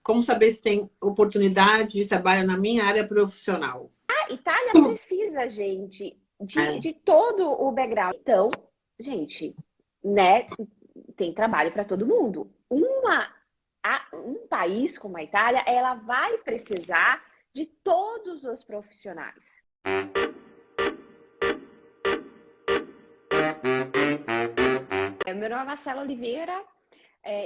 Como saber se tem oportunidade de trabalho na minha área profissional? A Itália precisa, gente, É. de todo o background. Então, gente, né, tem trabalho para todo mundo. Um país como a Itália, ela vai precisar de todos os profissionais. Meu nome é Marcela Oliveira,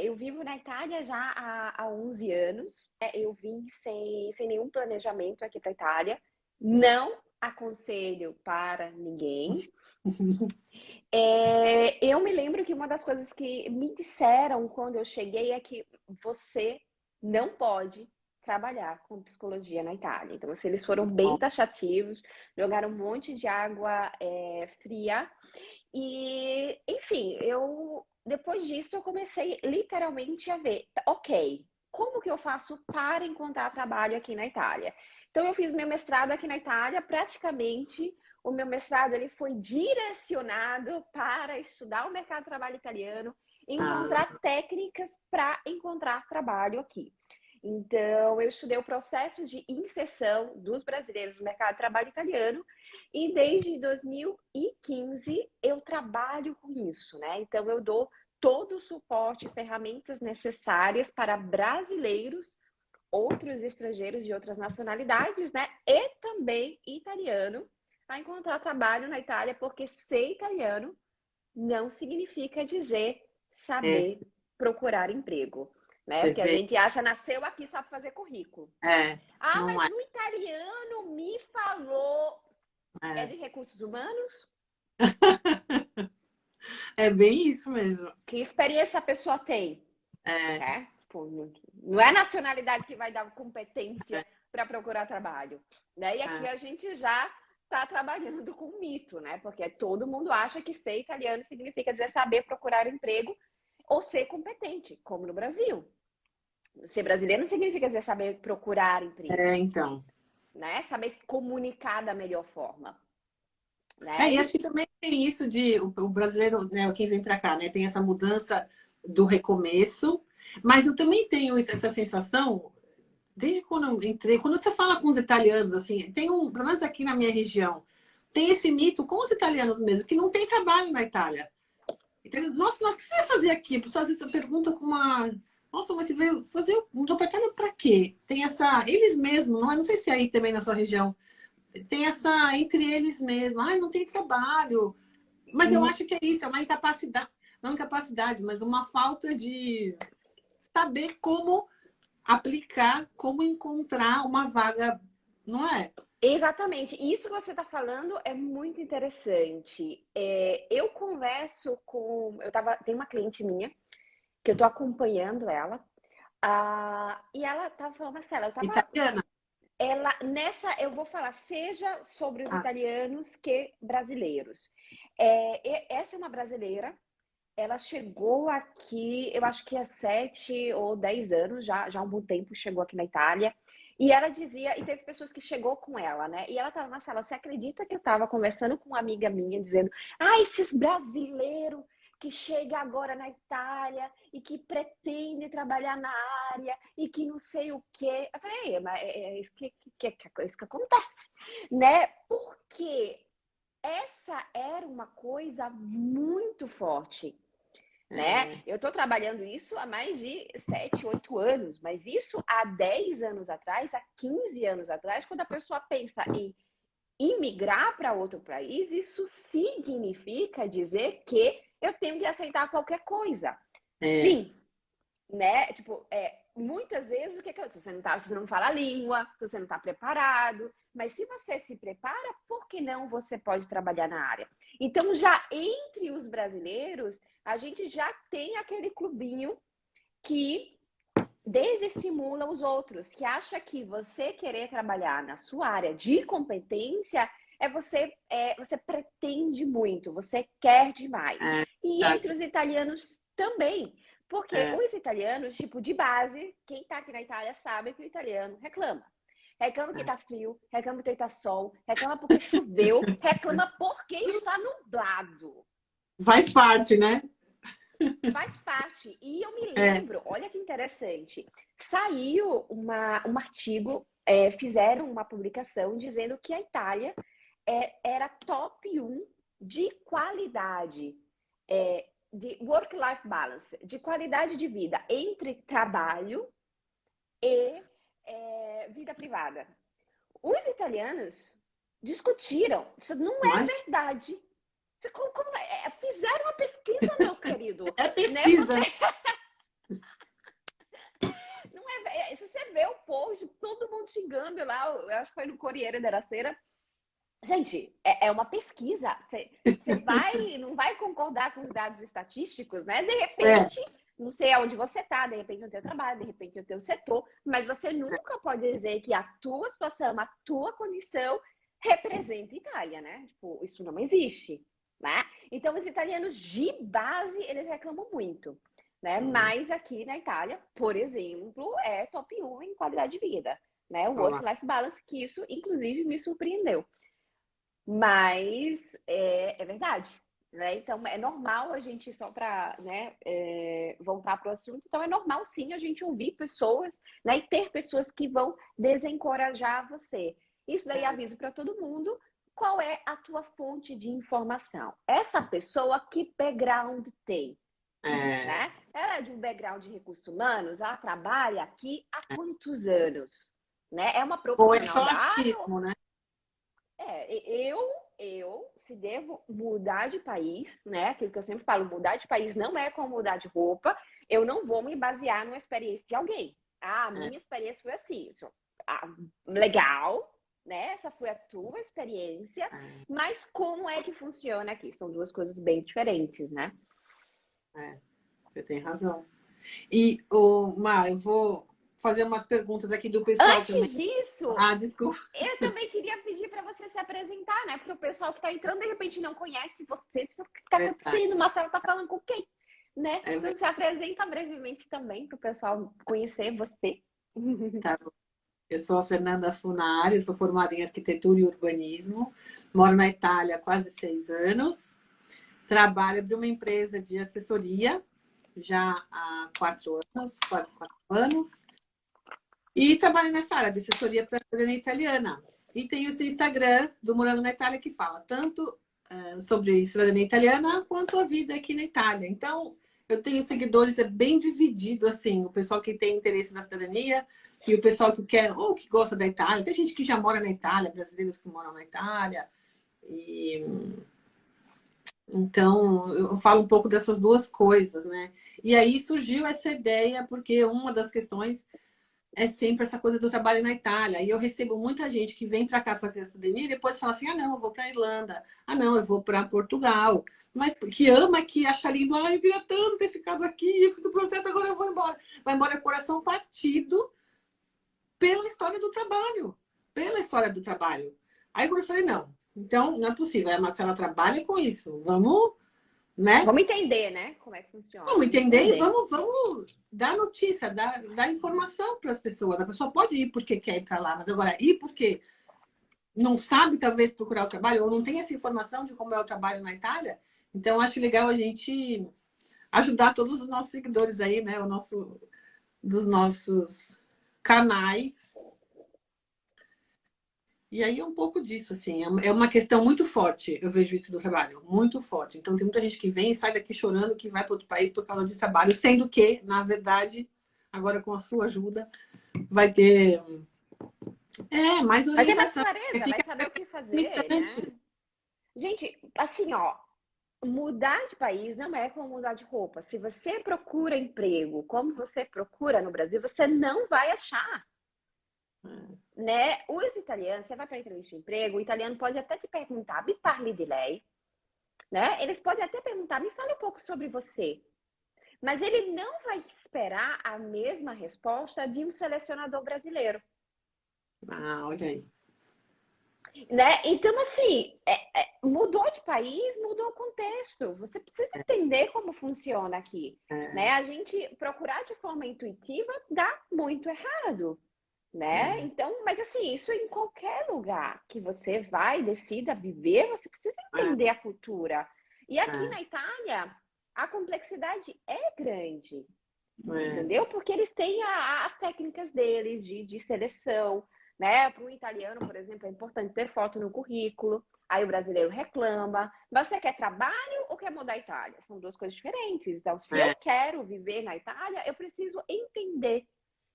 eu vivo na Itália já há 11 anos. Eu vim sem nenhum planejamento aqui para a Itália. Não aconselho para ninguém. Eu me lembro que uma das coisas que me disseram quando eu cheguei é que você não pode trabalhar com psicologia na Itália. Então, assim, eles foram bem taxativos, jogaram um monte de água fria. E, enfim, depois disso eu comecei literalmente a ver, ok, como que eu faço para encontrar trabalho aqui na Itália? Então, eu fiz meu mestrado aqui na Itália, praticamente o meu mestrado ele foi direcionado para estudar o mercado de trabalho italiano, encontrar técnicas para encontrar trabalho aqui. Então, eu estudei o processo de inserção dos brasileiros no mercado de trabalho italiano e desde 2015 eu trabalho com isso, né? Então, eu dou todo o suporte, ferramentas necessárias para brasileiros, outros estrangeiros de outras nacionalidades, né? E também italiano, a encontrar trabalho na Itália, porque ser italiano não significa dizer É, saber procurar emprego, né? você Porque a vê. gente acha, nasceu aqui, sabe fazer currículo. É, Ah, não mas é. o italiano me falou. É É. de recursos humanos? É bem isso mesmo. Que experiência a pessoa tem? É, Né? Pô, não é a nacionalidade que vai dar competência é, para procurar trabalho. Né? E aqui é. a gente já está trabalhando com mito, né? Porque todo mundo acha que ser italiano significa dizer saber procurar emprego ou ser competente, como no Brasil. Ser brasileiro não significa dizer saber procurar É, emprego, então. né? Saber se comunicar da melhor forma, É, né? e acho que também tem isso de o brasileiro, né, quem vem para cá, né, tem essa mudança do recomeço, mas eu também tenho essa sensação, desde quando eu entrei, quando você fala com os italianos, assim, tem pelo menos aqui na minha região, tem esse mito com os italianos mesmo, que não tem trabalho na Itália. Entendeu? Nossa, mas o que você vai fazer aqui? A pessoa às vezes pergunta com uma. Nossa, mas você veio fazer um departamento para quê? Tem essa. Eles mesmos, não, não sei se é aí também na sua região, tem essa entre eles mesmos. Ai, não tem trabalho. Mas eu acho que é isso, é uma incapacidade, não incapacidade, mas uma falta de saber como aplicar, como encontrar uma vaga, não é? Exatamente. Isso que você está falando é muito interessante. Eu converso com. Tem uma cliente minha que eu estou acompanhando ela. E ela estava falando, Marcela, Italiana. eu vou falar, seja sobre os Ah, italianos que brasileiros. Essa é uma brasileira, ela chegou aqui, eu acho que há 7 ou 10 anos, já há um bom tempo, chegou aqui na Itália. E ela dizia, e teve pessoas que chegou com ela, né? E ela estava na sala, você acredita que eu estava conversando com uma amiga minha, dizendo, esses brasileiros que chegam agora na Itália e que pretendem trabalhar na área e que não sei o quê. Eu falei, mas é isso isso que acontece, né? Porque essa era uma coisa muito forte, né? é, Eu estou trabalhando isso há mais de 7, 8 anos, mas isso há 10 anos atrás, há 15 anos atrás, quando a pessoa pensa em imigrar para outro país, isso significa dizer que eu tenho que aceitar qualquer coisa. é, Sim, né? Tipo, muitas vezes o que é? Se você não fala a língua, se você não está preparado, mas se você se prepara, por que não você pode trabalhar na área? Então, já entre os brasileiros, a gente já tem aquele clubinho que desestimula os outros, que acha que você querer trabalhar na sua área de competência você pretende muito, você quer demais. é, E entre verdade. os italianos também, porque É, os italianos, tipo, de base, quem está aqui na Itália sabe que o italiano reclama. Reclama que é. tá frio, reclama que tá sol, reclama porque choveu, reclama porque está nublado. Faz parte, né? Faz parte. E eu me É, lembro, olha que interessante, saiu um artigo, fizeram uma publicação dizendo que a Itália era top 1 de qualidade, de work-life balance, de qualidade de vida entre trabalho e vida privada. Os italianos discutiram, isso não é mas verdade. Fizeram uma pesquisa, meu querido, é né? pesquisa, né? Não se você vê o post, todo mundo xingando lá, eu acho que foi no Corriere della Sera. Gente, é uma pesquisa. Você não vai concordar com os dados estatísticos, né? De É, repente, não sei aonde você está, de repente no teu trabalho, de repente no teu setor, mas você nunca pode dizer que a tua situação, a tua condição representa a Itália, né? Tipo, isso não existe, né? Então, os italianos, de base, eles reclamam muito, né? Mas aqui na Itália, por exemplo, é top 1 em qualidade de vida, né? O ó lá. work-life balance, que isso, inclusive, me surpreendeu. Mas é verdade, né? Então é normal a gente, só para, né, voltar para o assunto, então é normal sim a gente ouvir pessoas, né, e ter pessoas que vão desencorajar você. Isso daí aviso para todo mundo qual é a tua fonte de informação. Essa pessoa, que background tem, É, né? Ela é de um background de recursos humanos, ela trabalha aqui há quantos anos? Né? É uma ou é profissional só da área. achismo, né? Se devo mudar de país, né? Aquilo que eu sempre falo, mudar de país não é como mudar de roupa. Eu não vou me basear numa experiência de alguém. Ah, a É, minha experiência foi assim. Legal, né? Essa foi a tua experiência, é, mas como é que funciona aqui? São duas coisas bem diferentes, né? é. Você tem razão. E, Mar, eu vou fazer umas perguntas aqui do pessoal também. Antes disso, Ah, desculpa. eu também queria pedir para você se apresentar, né? Porque o pessoal que está entrando, de repente, não conhece você. O que está Verdade. acontecendo? Marcela está falando com quem? Né? É Então, verdade. se apresenta brevemente também, para o pessoal conhecer você. Tá bom. Eu sou a Fernanda Funari, sou formada em arquitetura e urbanismo. Moro na Itália há quase 6 anos. Trabalho para uma empresa de assessoria já há 4 anos, quase 4 anos. E trabalho nessa área de assessoria para a cidadania italiana. E tenho esse Instagram do Morando na Itália que fala tanto sobre cidadania italiana quanto a vida aqui na Itália. Então, eu tenho seguidores, é bem dividido, assim, o pessoal que tem interesse na cidadania e o pessoal que quer, ou que gosta da Itália. Tem gente que já mora na Itália, brasileiros que moram na Itália. E então, eu falo um pouco dessas duas coisas, né? E aí surgiu essa ideia, porque uma das questões é sempre essa coisa do trabalho na Itália. E eu recebo muita gente que vem para cá fazer a cidadania e depois fala assim: ah, não, eu vou para a Irlanda, ah, não, eu vou para Portugal. Mas que ama aqui, acha lindo, ah, eu queria tanto ter ficado aqui, eu fiz o processo, agora eu vou embora. Vai embora coração partido pela história do trabalho. Pela história do trabalho. Aí quando eu falei: não, então não é possível, a Marcela trabalha com isso, vamos, né? Vamos entender, né? Como é que funciona. Vamos Vamos entender e entender. vamos dar notícia, dar informação para as pessoas. A pessoa pode ir porque quer ir para lá, mas agora ir porque não sabe, talvez, procurar o trabalho, ou não tem essa informação de como é o trabalho na Itália. Então, acho legal a gente ajudar todos os nossos seguidores aí, né? Dos nossos canais. E aí é um pouco disso, assim, é uma questão muito forte, eu vejo isso do trabalho, muito forte. Então tem muita gente que vem e sai daqui chorando que vai para outro país por causa de trabalho, sendo que, na verdade, agora com a sua ajuda, vai ter mais Vai ter mais orientação. clareza, vai Fica saber o que fazer, limitante. né? Gente, assim, ó, mudar de país não é como mudar de roupa. Se você procura emprego como você procura no Brasil, você não vai achar. Né? Os italianos, você vai para entrevista de emprego, o italiano pode até te perguntar, me parli di lei, né? Eles podem até perguntar, me fale um pouco sobre você. Mas ele não vai esperar a mesma resposta de um selecionador brasileiro. Ah, olha aí. Né? Então, assim, mudou de país, mudou o contexto. Você precisa entender como funciona aqui. Né? É, A gente procurar de forma intuitiva dá muito errado. Né? é, Então, mas assim, isso em qualquer lugar que você vai, decida viver, você precisa é, entender a cultura. E aqui é, na Itália, a complexidade é grande. É. Entendeu? Porque eles têm as técnicas deles de seleção, né? Para o italiano, por exemplo, é importante ter foto no currículo. Aí o brasileiro reclama. Você quer trabalho ou quer mudar a Itália? São duas coisas diferentes. Então, se eu quero viver na Itália, eu preciso entender.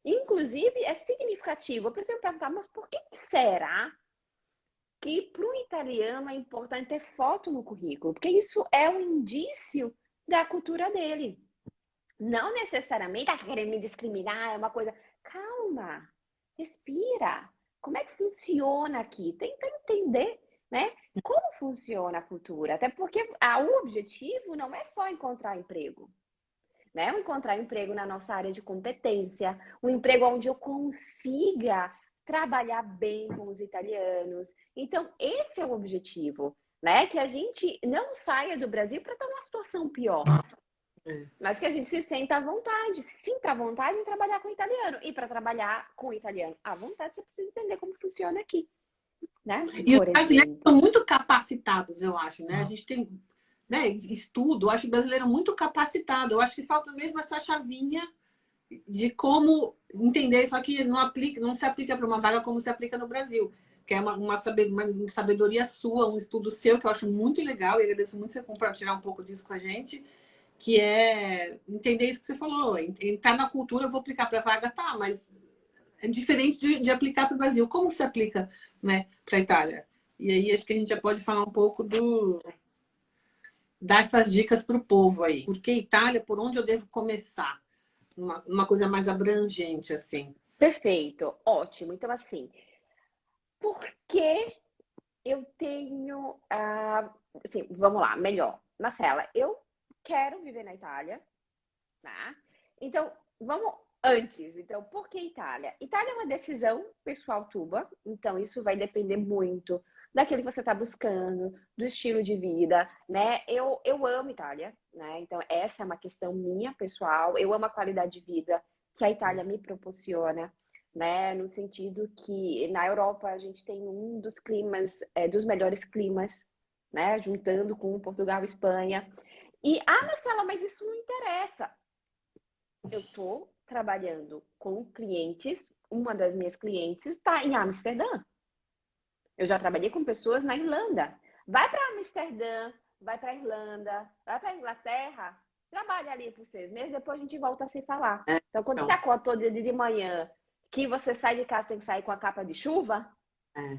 Inclusive, é significativo. Eu preciso perguntar, mas por que será que para o italiano é importante ter foto no currículo? Porque isso é um indício da cultura dele. Não necessariamente, tá querendo me discriminar, é uma coisa. Calma, respira. Como é que funciona aqui? Tenta entender, né? Como funciona a cultura. Até porque o objetivo não é só encontrar emprego, né? Encontrar emprego na nossa área de competência, um emprego onde eu consiga trabalhar bem com os italianos. Então, esse é o objetivo, né? Que a gente não saia do Brasil para estar numa situação pior. Mas que a gente se sinta à vontade em trabalhar com italiano. E para trabalhar com italiano à vontade, você precisa entender como funciona aqui, né? E os Por brasileiros exemplo. são muito capacitados, eu acho, né? A gente tem, né, estudo, eu acho o brasileiro muito capacitado. Eu acho que falta mesmo essa chavinha de como entender, só que não se aplica para uma vaga como se aplica no Brasil, que é uma sabedoria sua, um estudo seu, que eu acho muito legal, e agradeço muito você compartilhar um pouco disso com a gente, que é entender isso que você falou. Entrar na cultura, eu vou aplicar para a vaga, tá, mas é diferente de aplicar para o Brasil. Como se aplica, né, para a Itália? E aí acho que a gente já pode falar um pouco dar essas dicas para o povo aí. Por que Itália? Por onde eu devo começar? Uma coisa mais abrangente, assim. Perfeito, ótimo. Então, assim, por que eu tenho. Assim, vamos lá, melhor. Marcela, eu quero viver na Itália, tá? Então, vamos antes. Então, por que Itália? Itália é uma decisão pessoal tua, então isso vai depender muito daquilo que você está buscando, do estilo de vida, né? Eu amo Itália, né? Então, essa é uma questão minha, pessoal. Eu amo a qualidade de vida que a Itália me proporciona, né? No sentido que na Europa a gente tem um dos climas, dos melhores climas, né? Juntando com Portugal e Espanha. E, Marcela, mas isso não interessa. Eu estou trabalhando com clientes, uma das minhas clientes está em Amsterdã. Eu já trabalhei com pessoas na Irlanda. Vai para Amsterdã, vai para Irlanda, vai para Inglaterra, trabalha ali por 6 meses, depois a gente volta a se falar. Então, quando você acorda todo dia de manhã, que você sai de casa, tem que sair com a capa de chuva,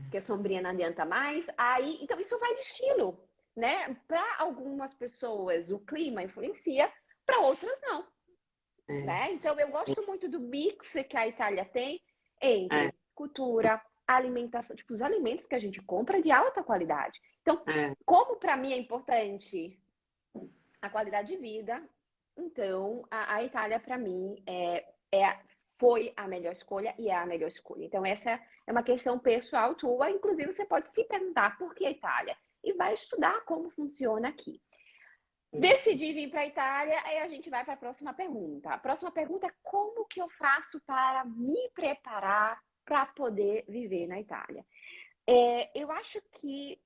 porque a sombrinha não adianta mais, aí, então isso vai de estilo, né? Para algumas pessoas o clima influencia, para outras não. Né? Então, eu gosto muito do mix que a Itália tem entre cultura, alimentação, tipo, os alimentos que a gente compra de alta qualidade. Então, como para mim é importante a qualidade de vida, então a Itália, para mim, foi a melhor escolha e é a melhor escolha. Então, essa é uma questão pessoal tua. Inclusive, você pode se perguntar por que a Itália e vai estudar como funciona aqui. Decidi vir para a Itália, aí a gente vai para a próxima pergunta. A próxima pergunta é como que eu faço para me preparar para poder viver na Itália? Eu acho que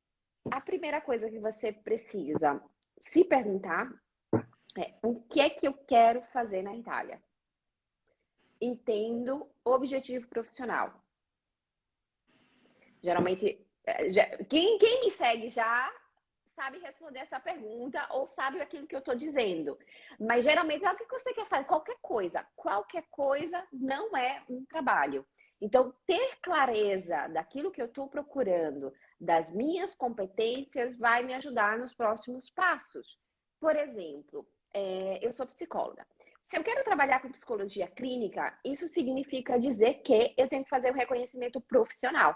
a primeira coisa que você precisa se perguntar é o que é que eu quero fazer na Itália? Entendo o objetivo profissional. Geralmente, quem me segue já sabe responder essa pergunta ou sabe aquilo que eu estou dizendo. Mas geralmente é o que você quer fazer, qualquer coisa não é um trabalho. Então, ter clareza daquilo que eu estou procurando, das minhas competências, vai me ajudar nos próximos passos. Por exemplo, eu sou psicóloga. Se eu quero trabalhar com psicologia clínica, isso significa dizer que eu tenho que fazer o reconhecimento profissional.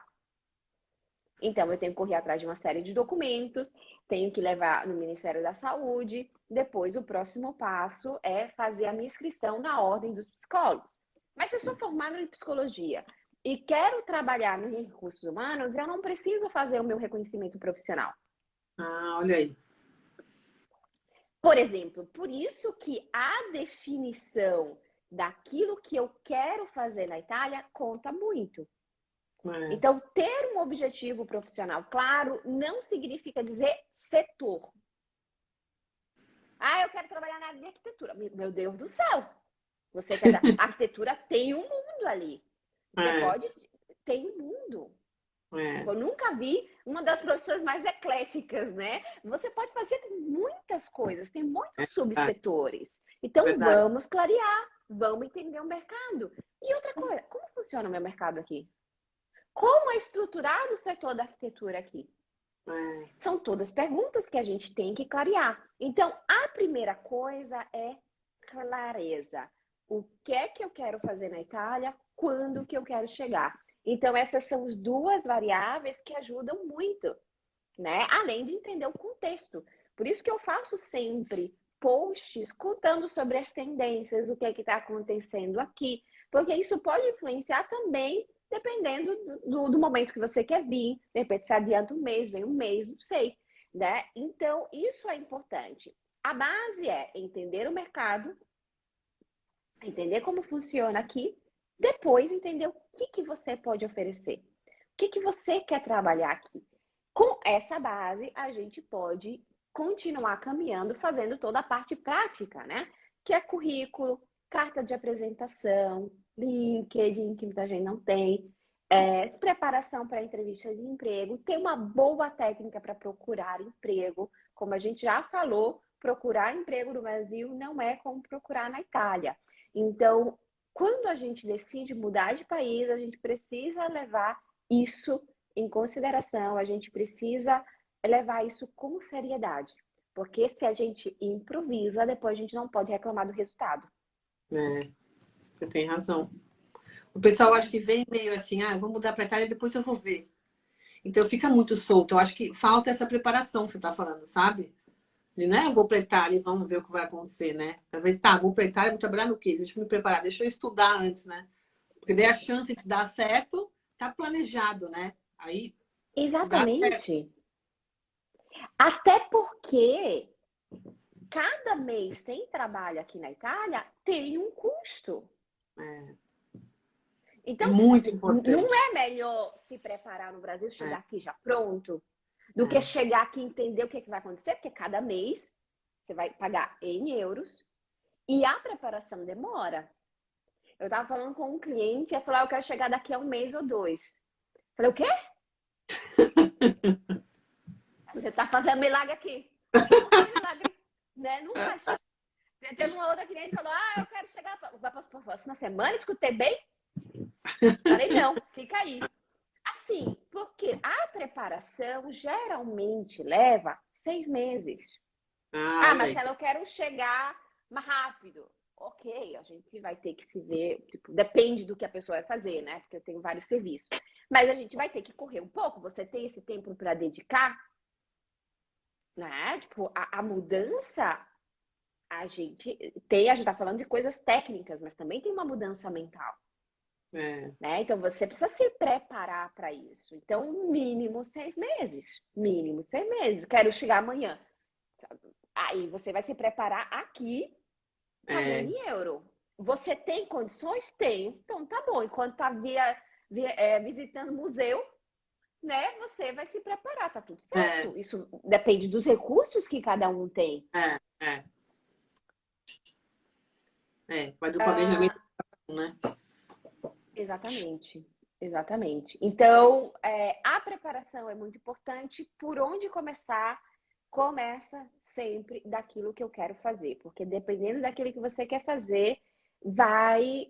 Então, eu tenho que correr atrás de uma série de documentos, tenho que levar no Ministério da Saúde. Depois, o próximo passo é fazer a minha inscrição na Ordem dos Psicólogos. Mas se eu sou formada em psicologia e quero trabalhar nos recursos humanos, eu não preciso fazer o meu reconhecimento profissional. Olha aí. Por exemplo, por isso que a definição daquilo que eu quero fazer na Itália conta muito. Então, ter um objetivo profissional claro não significa dizer setor. Ah, eu quero trabalhar na área de arquitetura. Meu Deus do céu! Você quer a arquitetura tem um mundo ali. Você É, pode... Tem um mundo. é, Eu nunca vi uma das profissões mais ecléticas, né? Você pode fazer muitas coisas, tem muitos verdade, subsetores. Então, verdade. vamos clarear, vamos entender o mercado. E outra coisa, como funciona o meu mercado aqui? Como é estruturado o setor da arquitetura aqui? É, São todas perguntas que a gente tem que clarear. Então, a primeira coisa é clareza. O que é que eu quero fazer na Itália? Quando que eu quero chegar? Então, essas são as duas variáveis que ajudam muito, né? Além de entender o contexto. Por isso que eu faço sempre posts contando sobre as tendências, o que é que está acontecendo aqui, porque isso pode influenciar também dependendo do momento que você quer vir. De repente, se adianta um mês, vem um mês, não sei, né? Então, isso é importante. A base é entender o mercado, entender como funciona aqui, depois entender o que você pode oferecer. O que você quer trabalhar aqui? Com essa base, a gente pode continuar caminhando, fazendo toda a parte prática, né? Que é currículo, carta de apresentação, LinkedIn, que muita gente não tem, preparação para entrevista de emprego, ter uma boa técnica para procurar emprego. Como a gente já falou, procurar emprego no Brasil não é como procurar na Itália. Então, quando a gente decide mudar de país, a gente precisa levar isso em consideração, a gente precisa levar isso com seriedade. Porque se a gente improvisa, depois a gente não pode reclamar do resultado. é, você tem razão. O pessoal acha que vem meio assim, ah, eu vou mudar para Itália, depois eu vou ver. Então fica muito solto. Eu acho que falta essa preparação que você está falando, sabe? E, né? Eu vou para Itália e vamos ver o que vai acontecer, né? Talvez, tá, vou para Itália, vou trabalhar no quê? Deixa eu me preparar, deixa eu estudar antes, né? Porque daí a chance de dar certo tá planejado, né? Aí dá certo. Exatamente. Até porque cada mês sem trabalho aqui na Itália tem um custo. É Então, muito não importante. é melhor se preparar no Brasil, É, chegar aqui já pronto, do que é. chegar aqui e entender o que, vai acontecer, porque cada mês você vai pagar em euros e a preparação demora. Eu estava falando com um cliente, ele falou, eu quero chegar daqui a um mês ou dois. Eu falei, o quê? Você está fazendo milagre aqui. Aqui não faz milagre, né? Não faz. Teve uma outra cliente que falou, eu quero chegar para a próxima semana, escutei bem? Falei, não, fica aí. Assim, porque a preparação geralmente leva 6 meses. Ah, Ah, olha aí. Marcela, eu quero chegar mais rápido. Ok, a gente vai ter que se ver, tipo, depende do que a pessoa vai fazer, né? Porque eu tenho vários serviços. Mas a gente vai ter que correr um pouco. Você tem esse tempo para dedicar, né? Tipo, a mudança, a gente tá falando de coisas técnicas, mas também tem uma mudança mental. É, Né? Então você precisa se preparar para isso. Então, mínimo 6 meses. Mínimo 6 meses. Quero chegar amanhã. Aí você vai se preparar aqui pagando é, em euro. Você tem condições? Tenho. Então tá bom. Enquanto tá visitando museu, né? Você vai se preparar, tá tudo é, certo. Isso depende dos recursos que cada um tem. é, é, vai do planejamento, Ah, né? exatamente. Exatamente. Então, a preparação é muito importante. Por onde começar? Começa sempre daquilo que eu quero fazer, porque dependendo daquilo que você quer fazer, vai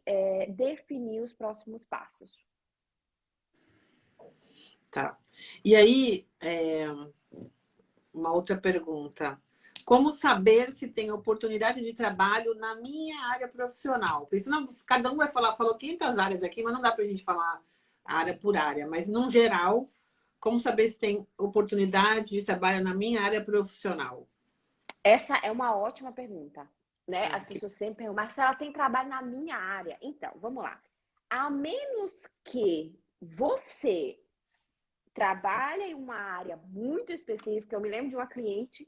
definir os próximos passos. Tá. E aí, uma outra pergunta. Como saber se tem oportunidade de trabalho na minha área profissional? Porque senão cada um vai falar, falou 500 áreas aqui, mas não dá para a gente falar área por área. Mas, no geral, como saber se tem oportunidade de trabalho na minha área profissional? Essa é uma ótima pergunta, né? As Que... pessoas sempre perguntam, Marcela, tem trabalho na minha área? Então, vamos lá. A menos que você trabalhe em uma área muito específica, eu me lembro de uma cliente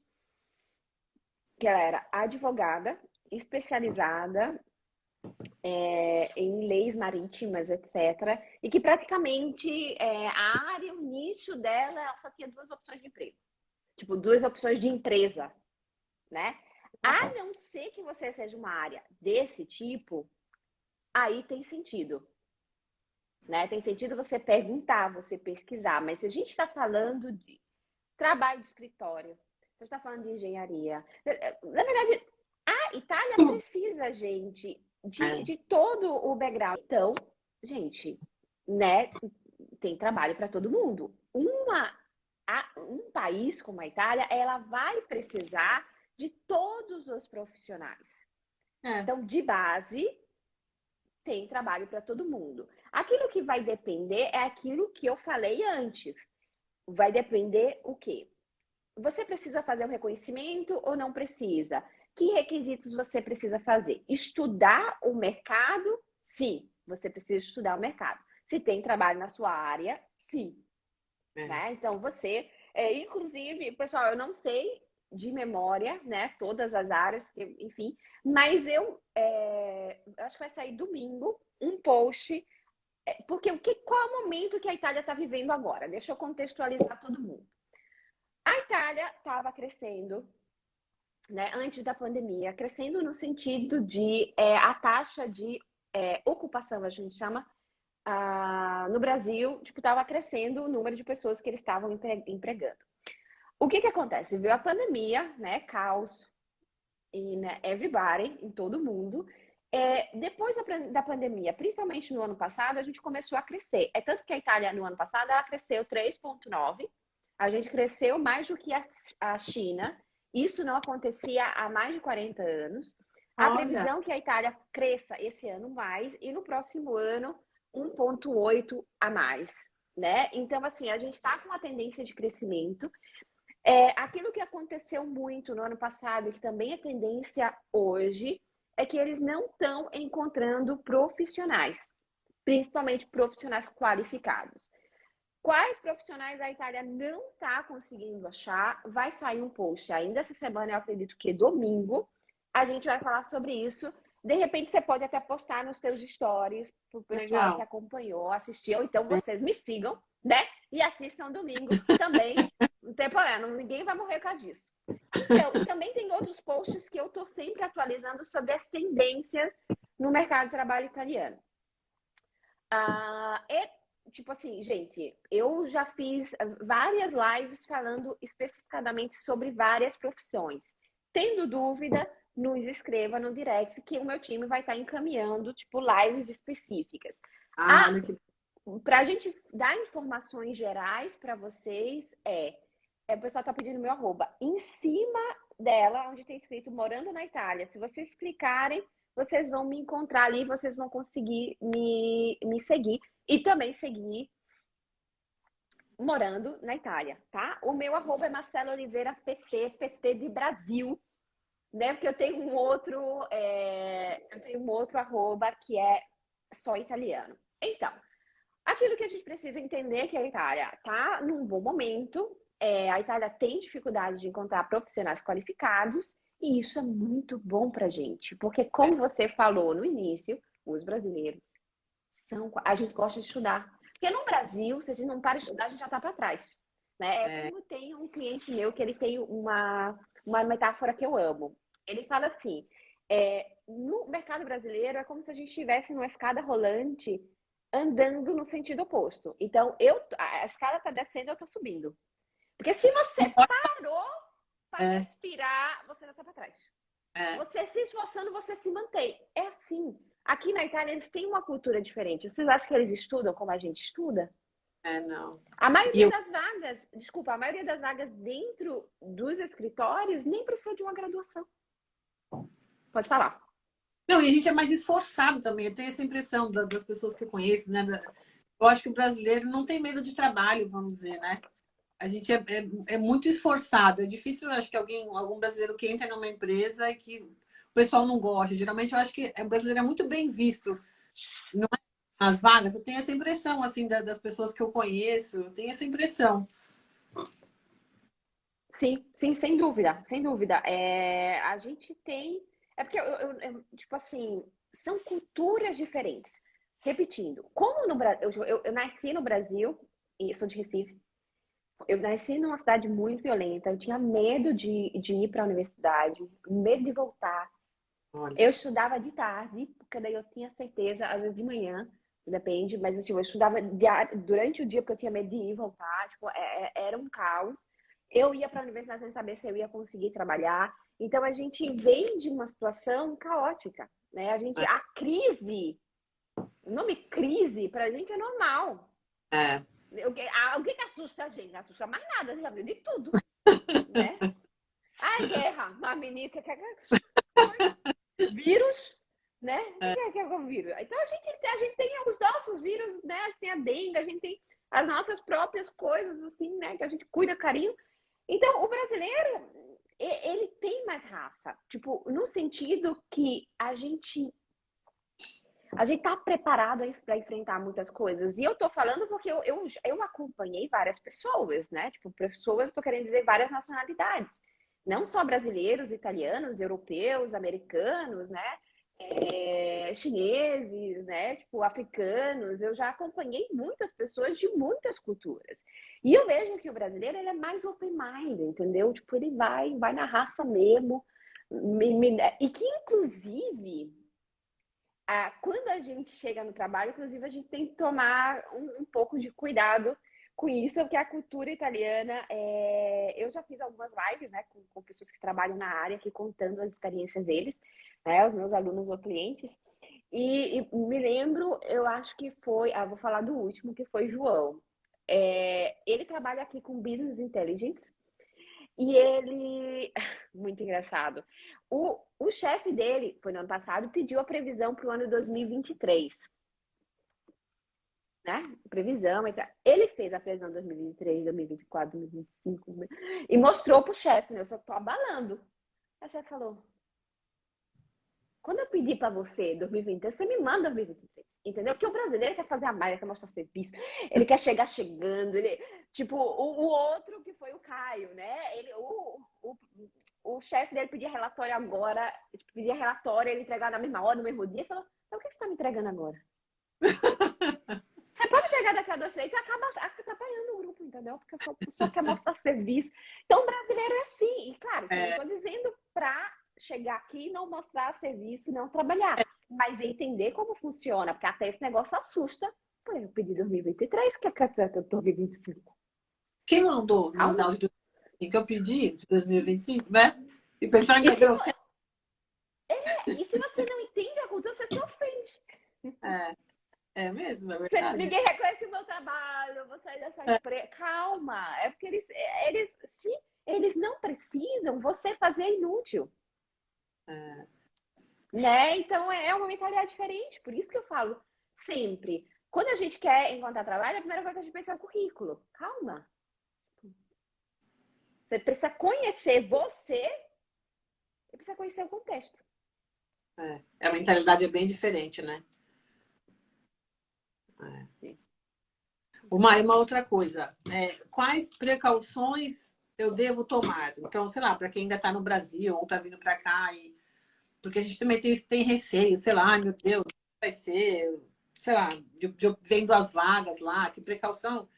que ela era advogada, especializada em leis marítimas, etc. E que praticamente a área, o nicho dela, ela só tinha duas opções de emprego. Tipo, duas opções de empresa, né? A não ser que você seja uma área desse tipo, aí tem sentido, né? Tem sentido você perguntar, você pesquisar, mas se a gente está falando de trabalho de escritório, você está falando de engenharia, na verdade, a Itália precisa, gente, de todo o background. Então, gente, né, tem trabalho para todo mundo. Um país como a Itália, ela vai precisar de todos os profissionais. Então, de base, tem trabalho para todo mundo. Aquilo que vai depender é aquilo que eu falei antes. Vai depender o quê? Você precisa fazer o reconhecimento ou não precisa? Que requisitos você precisa fazer? Estudar o mercado? Sim, você precisa estudar o mercado. Se tem trabalho na sua área, sim. Né? Então, você... inclusive, pessoal, eu não sei de memória, né? Todas as áreas, enfim. Mas eu acho que vai sair domingo um post... Porque qual é o momento que a Itália está vivendo agora? Deixa eu contextualizar todo mundo. A Itália estava crescendo, né, antes da pandemia, crescendo no sentido de a taxa de ocupação, a gente chama, no Brasil, tipo, estava crescendo o número de pessoas que eles estavam empregando. O que acontece? Veio a pandemia, né, caos in everybody, em todo mundo. Depois da pandemia, principalmente no ano passado, a gente começou a crescer. É tanto que a Itália, no ano passado, ela cresceu 3,9%. A gente cresceu mais do que a China. Isso não acontecia há mais de 40 anos. A previsão é que a Itália cresça esse ano mais e no próximo ano 1,8% a mais, né? Então, assim, a gente está com uma tendência de crescimento. Aquilo que aconteceu muito no ano passado e que também é tendência hoje é que eles não estão encontrando profissionais, principalmente profissionais qualificados. Quais profissionais a Itália não está conseguindo achar? Vai sair um post ainda essa semana, eu acredito que domingo, a gente vai falar sobre isso. De repente, você pode até postar nos seus stories para o pessoal que acompanhou, assistiu. Então, vocês me sigam, né? E assistam domingo também. Não tem problema, ninguém vai morrer por causa disso. Então, e também tem outros posts que eu estou sempre atualizando sobre as tendências no mercado de trabalho italiano. Tipo assim, gente, eu já fiz várias lives falando especificadamente sobre várias profissões. Tendo dúvida, nos escreva no direct que o meu time vai estar encaminhando, tipo, lives específicas. Para a gente dar informações gerais para vocês, o pessoal está pedindo meu arroba. Em cima dela, onde tem escrito Morando na Itália, se vocês clicarem, vocês vão me encontrar ali, vocês vão conseguir me seguir e também seguir Morando na Itália, tá? O meu arroba é Marcela Oliveira PT, PT de Brasil, né? Porque eu tenho um outro arroba que é só italiano. Então, aquilo que a gente precisa entender é que a Itália tá num bom momento, a Itália tem dificuldade de encontrar profissionais qualificados e isso é muito bom pra gente, porque como você falou no início, os brasileiros a gente gosta de estudar. Porque no Brasil, se a gente não para de estudar, a gente já está para trás. Né? Como tem um cliente meu que ele tem uma metáfora que eu amo. Ele fala assim, no mercado brasileiro é como se a gente estivesse numa escada rolante andando no sentido oposto. Então, a escada está descendo, eu estou subindo. Porque se você parou para respirar, você já está para trás. Você se esforçando, você se mantém. É assim. Aqui na Itália, eles têm uma cultura diferente. Vocês acham que eles estudam como a gente estuda? Não. A maioria das vagas, a maioria das vagas dentro dos escritórios nem precisa de uma graduação. Pode falar. Não, e a gente é mais esforçado também. Eu tenho essa impressão das pessoas que eu conheço, né? Eu acho que o brasileiro não tem medo de trabalho, vamos dizer, né? A gente é muito esforçado. É difícil, eu acho que algum brasileiro que entra numa empresa e que o pessoal não gosta. Geralmente, eu acho que o brasileiro é muito bem visto nas vagas. Eu tenho essa impressão, assim, das pessoas que eu conheço. Eu tenho essa impressão. Sim, sim, sem dúvida, sem dúvida. A gente tem... É porque, tipo assim, são culturas diferentes. Repetindo, como no Brasil... Eu nasci no Brasil, e sou de Recife. Eu nasci numa cidade muito violenta, eu tinha medo de ir para a universidade, medo de voltar. Olha. Eu estudava de tarde, porque daí eu tinha certeza, às vezes de manhã, depende, mas assim, eu estudava durante o dia porque eu tinha medo de ir e voltar, tipo, era um caos. Eu ia para a universidade sem saber se eu ia conseguir trabalhar. Então a gente vem de uma situação caótica, né? A crise, o nome crise para a gente é normal. É. O que assusta a gente? Não assusta mais nada, já viu de tudo, né? Ai, guerra, uma menina que vírus, né? O que é o vírus? Então a gente tem os nossos vírus, né? A gente tem a dengue, a gente tem as nossas próprias coisas, assim, né? Que a gente cuida carinho. Então, o brasileiro, ele tem mais raça. Tipo, no sentido que a gente tá preparado para enfrentar muitas coisas. E eu tô falando porque eu acompanhei várias pessoas, né? Tipo, pessoas, tô querendo dizer várias nacionalidades. Não só brasileiros, italianos, europeus, americanos, né? Chineses, né? Tipo, africanos. Eu já acompanhei muitas pessoas de muitas culturas. E eu vejo que o brasileiro, ele é mais open-mind, entendeu? Tipo, ele vai na raça mesmo. E que, inclusive, quando a gente chega no trabalho, inclusive, a gente tem que tomar um pouco de cuidado com isso, porque a cultura italiana, eu já fiz algumas lives, né, com pessoas que trabalham na área, aqui contando as experiências deles, né, os meus alunos ou clientes, e me lembro, eu acho que foi, vou falar do último, que foi João. Ele trabalha aqui com Business Intelligence, e ele, muito engraçado, o chefe dele, foi no ano passado, pediu a previsão para o ano 2023. Né? Previsão, ele fez a previsão 2023, 2024, 2025 e mostrou pro chefe, né? Eu só tô abalando. A chefe falou: quando eu pedir para você 2023, você me manda 2023. Entendeu? Porque o brasileiro quer fazer a malha, quer mostrar serviço, ele quer chegar chegando, ele, tipo, o outro que foi o Caio, né? O chefe dele pedia relatório agora, pedia relatório, ele entregar na mesma hora, no mesmo dia, falou: então o que você está me entregando agora? Você pode pegar daqui a 2, 3 e acaba atrapalhando o grupo, entendeu? Porque a pessoa quer mostrar serviço. Então, o brasileiro é assim. E, claro, que eu não estou dizendo para chegar aqui e não mostrar serviço, não trabalhar. Mas entender como funciona, porque até esse negócio assusta. Foi, eu pedi 2023, que eu 2025. Quem mandou mandar os 2025? Eu pedi de 2025, né? E pensar que é grosseiro. E se você não entende a cultura, você se ofende. É mesmo, é Você, verdade. ninguém reconhece o meu trabalho, eu vou sair dessa empresa. Calma, é porque se eles não precisam, você fazer é inútil. Né? Então é uma mentalidade diferente. Por isso que eu falo sempre. Quando a gente quer encontrar trabalho, a primeira coisa que a gente pensa é o currículo. Calma. Você precisa conhecer você e precisa conhecer o contexto. A mentalidade é bem diferente, né? Sim. Uma outra coisa, quais precauções eu devo tomar? Então, sei lá, para quem ainda está no Brasil ou está vindo para cá, porque a gente também tem receio, sei lá, meu Deus, vai ser, sei lá, vendo as vagas lá, que precaução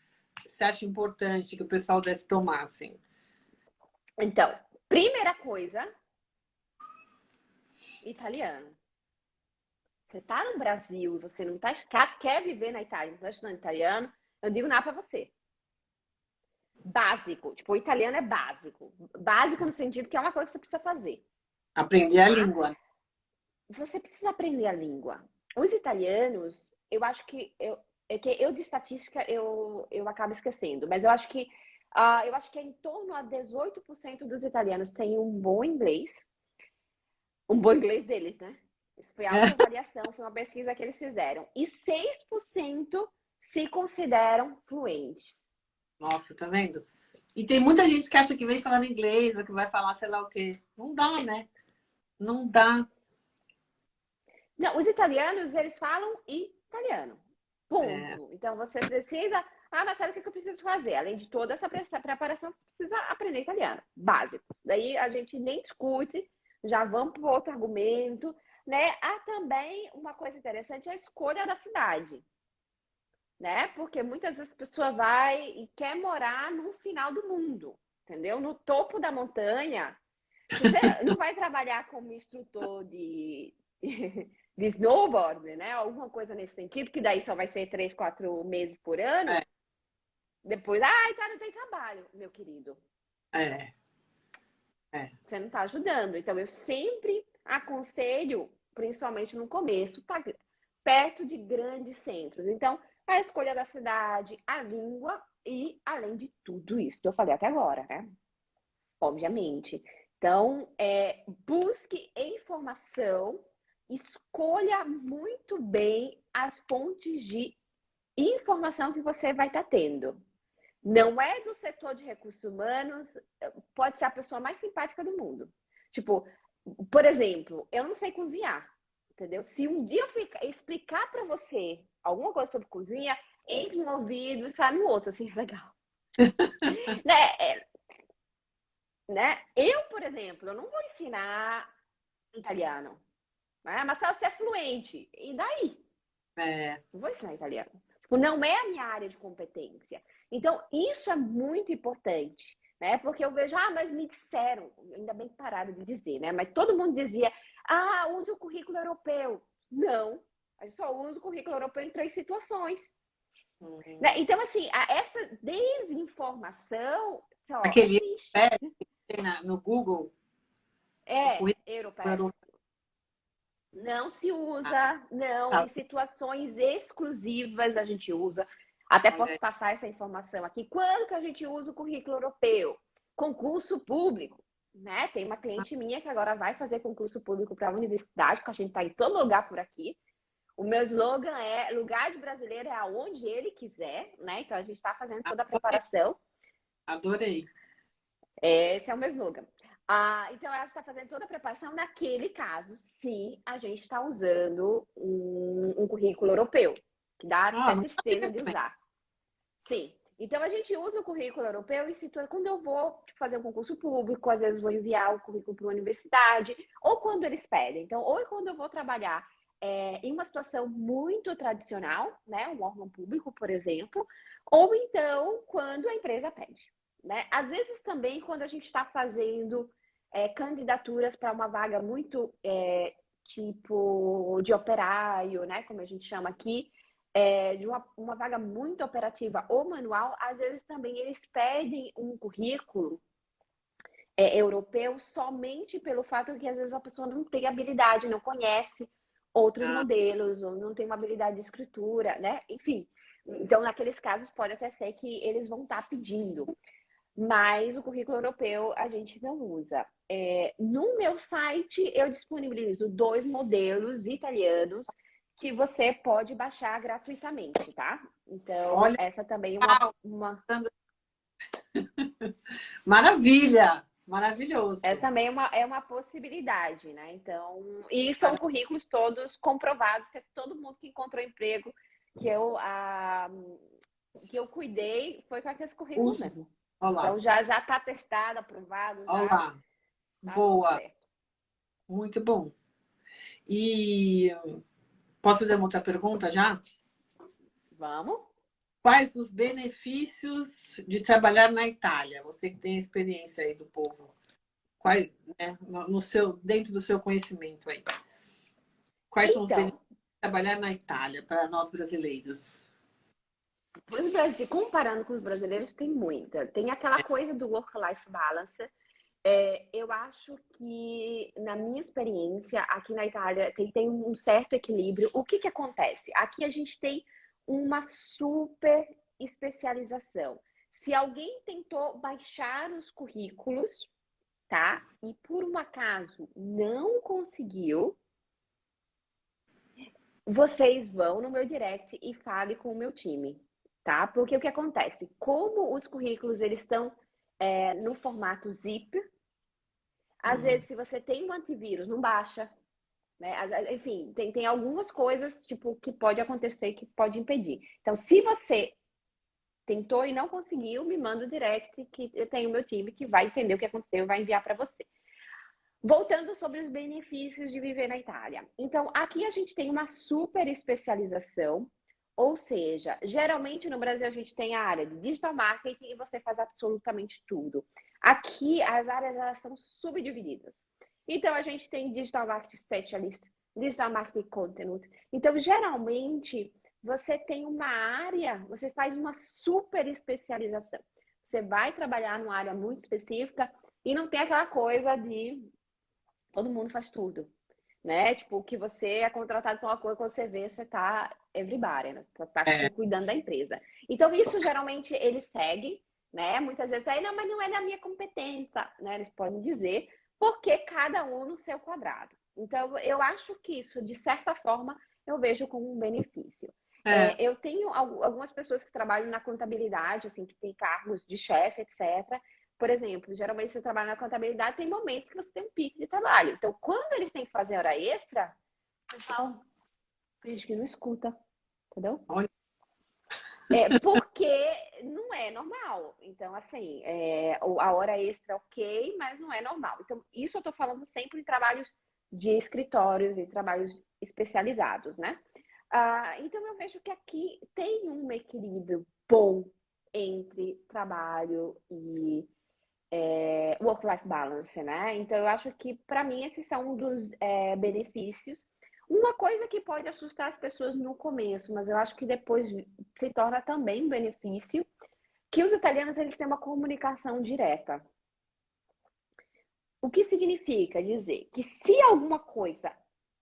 você acha importante que o pessoal deve tomar, assim? Então, primeira coisa, italiano. Você está no Brasil e você não quer viver na Itália, não está estudando italiano, eu digo nada para você. Básico. Tipo, o italiano é básico. Básico no sentido que é uma coisa que você precisa fazer. Aprender a língua. Você precisa aprender a língua. Os italianos, eu acho que eu de estatística eu acabo esquecendo, mas eu acho que é em torno a 18% dos italianos têm um bom inglês deles, né? Isso foi autoavaliação, foi uma pesquisa que eles fizeram. E 6% se consideram fluentes. Nossa, tá vendo? E tem muita gente que acha que vem falando inglês ou que vai falar sei lá o quê. Não dá, né? Não dá. Não, os italianos, eles falam italiano. Ponto. Então, você precisa... mas sabe o que eu preciso fazer? Além de toda essa preparação, você precisa aprender italiano. Básico. Daí, a gente nem discute. Já vamos para outro argumento. Né? Há também uma coisa interessante, a escolha da cidade. né? Porque muitas vezes a pessoa vai e quer morar no final do mundo, entendeu? No topo da montanha. Você não vai trabalhar como instrutor de snowboard, né? Alguma coisa nesse sentido, que daí só vai ser 3, 4 meses por ano. É, Depois, ai, tá, não tem trabalho, meu querido. é, é. Você não está ajudando. Então, eu sempre aconselho, principalmente no começo, tá perto de grandes centros. Então, a escolha da cidade, a língua e, além de tudo isso que eu falei até agora, né? Obviamente. Então, busque informação, escolha muito bem as fontes de informação que você vai estar tendo. Não é do setor de recursos humanos, pode ser a pessoa mais simpática do mundo. Tipo, por exemplo, eu não sei cozinhar, entendeu? Se um dia eu explicar para você alguma coisa sobre cozinha, entre um ouvido e sai no outro, assim, legal. né? Né? Eu, por exemplo, eu não vou ensinar italiano, né? Mas se você é fluente, e daí? É. Não vou ensinar italiano. Tipo, não é a minha área de competência. Então, isso é muito importante, né? Porque eu vejo, mas me disseram, ainda bem que pararam de dizer, né? Mas todo mundo dizia, usa o currículo europeu. Não, a gente só usa o currículo europeu em 3 situações. Né? Então, assim, essa desinformação só Aquele existe. que tem no Google, o É, currículo europeia. europeu. Não se usa, não. Tá, Em situações exclusivas a gente usa. Até olha posso aí. passar essa informação aqui. Quando que a gente usa o currículo europeu? Concurso público, né? Tem uma cliente minha que agora vai fazer concurso público para a universidade, porque a gente está em todo lugar por aqui. O meu slogan é lugar de brasileiro é aonde ele quiser, né? Então a gente está fazendo toda a Adorei. preparação. Adorei. Esse é o meu slogan. Então, ela está fazendo toda a preparação naquele caso, se a gente está usando um currículo europeu, que dá até tristeza Maravilha de também. usar. Sim. Então, a gente usa o currículo europeu e situa quando eu vou fazer um concurso público, às vezes vou enviar o currículo para uma universidade, ou quando eles pedem. Então, ou quando eu vou trabalhar em uma situação muito tradicional, né, um órgão público, por exemplo, ou então quando a empresa pede. Né? Às vezes também quando a gente está fazendo candidaturas para uma vaga muito tipo de operário, né, como a gente chama aqui, de uma vaga muito operativa ou manual, às vezes também eles pedem um currículo europeu somente pelo fato que às vezes a pessoa não tem habilidade, não conhece outros Ah, modelos, ou não tem uma habilidade de escritura, né? Enfim. Então, naqueles casos, pode até ser que eles vão estar pedindo. Mas o currículo europeu a gente não usa. No meu site, eu disponibilizo 2 modelos italianos que você pode baixar gratuitamente, tá? Então, olha, essa também é uau, uma maravilha. Maravilhoso. essa também é uma possibilidade, né? Então, e são currículos todos comprovados, que todo mundo que encontrou emprego que que eu cuidei foi com aqueles currículos Uso. mesmo. Olá. Então, já está testado, aprovado, já Olá. tá tudo Boa. certo. Muito bom. E posso fazer uma outra pergunta já? Vamos? Quais os benefícios de trabalhar na Itália? Você que tem a experiência aí do povo. Quais, né, no seu, dentro do seu conhecimento aí. Quais são os benefícios Então, de trabalhar na Itália para nós brasileiros? comparando com os brasileiros, tem muita. Tem aquela coisa do work-life balance. Eu acho que, na minha experiência, aqui na Itália, tem um certo equilíbrio. O que acontece? Aqui a gente tem uma super especialização. Se alguém tentou baixar os currículos, tá? E por um acaso não conseguiu, vocês vão no meu direct e fale com o meu time, tá? Porque o que acontece? Como os currículos eles estão no formato zip, às vezes se você tem um antivírus, não baixa, né? Enfim, tem algumas coisas tipo que pode acontecer que pode impedir. Então, se você tentou e não conseguiu, me manda o direct que eu tenho o meu time que vai entender o que aconteceu e vai enviar para você. Voltando sobre os benefícios de viver na Itália. Então, aqui a gente tem uma super especialização. Ou seja, geralmente no Brasil a gente tem a área de digital marketing e você faz absolutamente tudo. Aqui as áreas elas são subdivididas. Então a gente tem digital marketing specialist, digital marketing content. Então geralmente você tem uma área, você faz uma super especialização. Você vai trabalhar numa área muito específica e não tem aquela coisa de todo mundo faz tudo, né? Tipo, que você é contratado por uma coisa, quando você vê, você tá everybody, né? Você tá É, cuidando da empresa. Então, isso geralmente ele segue, né? Muitas vezes aí, não, mas não é da minha competência, né? Eles podem dizer, porque cada um no seu quadrado. Então, eu acho que isso, de certa forma, eu vejo como um benefício. é. Eu tenho algumas pessoas que trabalham na contabilidade, assim, que tem cargos de chefe, etc. Por exemplo, geralmente você trabalha na contabilidade, tem momentos que você tem um pico de trabalho. Então, quando eles têm que fazer hora extra, o pessoal finge que não escuta, entendeu? Olha, Porque não é normal. Então, assim, a hora extra é ok, mas não é normal. Então, isso eu estou falando sempre em trabalhos de escritórios e trabalhos especializados, né? Então, eu vejo que aqui tem um equilíbrio bom entre trabalho e work-life balance, né? Então, eu acho que, para mim, esses são um dos benefícios. Uma coisa que pode assustar as pessoas no começo, mas eu acho que depois se torna também um benefício, que os italianos eles têm uma comunicação direta. O que significa dizer que se alguma coisa